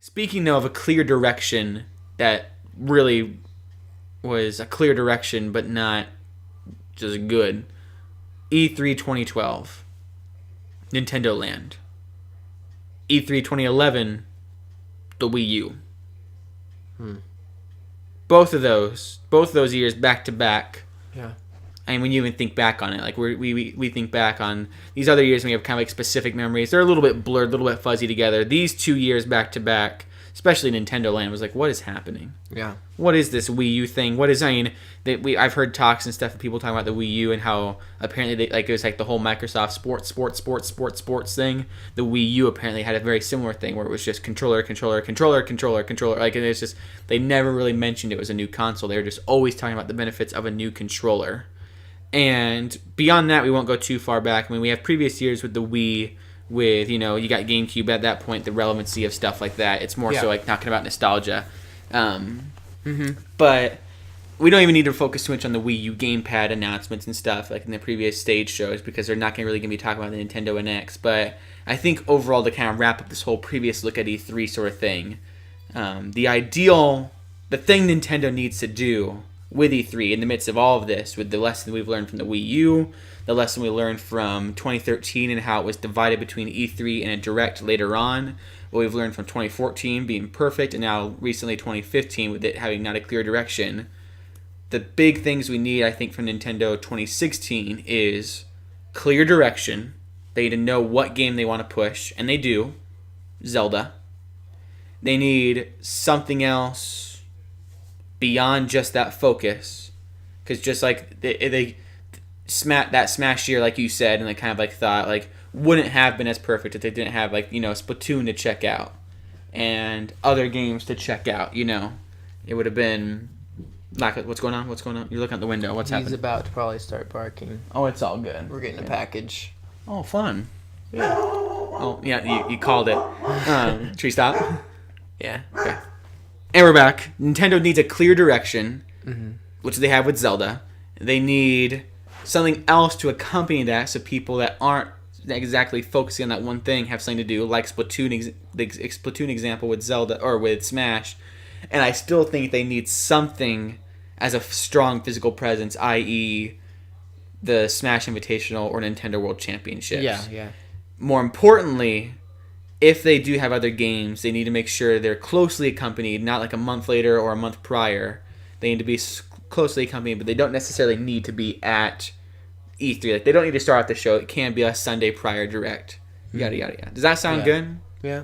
Speaking of a clear direction that really was a clear direction but not just good, E3 2012, Nintendo Land. E3 2011, the Wii U. Both of those years back to back. Yeah. I mean, when you even think back on it, like we think back on these other years, and we have kind of like specific memories. They're a little bit blurred, a little bit fuzzy together. These 2 years back to back, especially Nintendo Land, was like, what is happening? Yeah. What is this Wii U thing? I've heard talks and stuff of people talking about the Wii U and how apparently it was like the whole Microsoft sports thing. The Wii U apparently had a very similar thing where it was just controller. Like, and it's just, they never really mentioned it was a new console. They were just always talking about the benefits of a new controller. And beyond that, we won't go too far back. I mean, we have previous years with the Wii, with, you got GameCube at that point, the relevancy of stuff like that. It's more so like talking about nostalgia. But we don't even need to focus too much on the Wii U gamepad announcements and stuff like in the previous stage shows, because they're not really going to be talking about the Nintendo NX. But I think overall, to kind of wrap up this whole previous look at E3 sort of thing, the thing Nintendo needs to do with E3 in the midst of all of this, with the lesson we've learned from the Wii U, the lesson we learned from 2013 and how it was divided between E3 and a Direct later on, what we've learned from 2014 being perfect, and now recently 2015 with it having not a clear direction. The big things we need, I think, from Nintendo 2016 is clear direction. They need to know what game they want to push, and they do. Zelda. They need something else beyond just that focus, because just like that Smash year, like you said, and I kind of like thought like wouldn't have been as perfect if they didn't have like Splatoon to check out and other games to check out. It would have been like, what's going on? You're looking out the window. What's happening? He's about to probably start barking. Oh, it's all good. We're getting a package. Oh, fun. Yeah. Oh yeah, you called it. Tree stop. Yeah. Okay. And we're back. Nintendo needs a clear direction, which they have with Zelda. They need something else to accompany that, so people that aren't exactly focusing on that one thing have something to do, like Splatoon, the Splatoon example with Zelda or with Smash. And I still think they need something as a strong physical presence, i.e., the Smash Invitational or Nintendo World Championships. Yeah. More importantly, if they do have other games, they need to make sure they're closely accompanied, not like a month later or a month prior. They need to be closely accompanied, but they don't necessarily need to be at E3. Like, they don't need to start off the show. It can be a Sunday prior direct. Yada, yada, yada. Does that sound good? Yeah.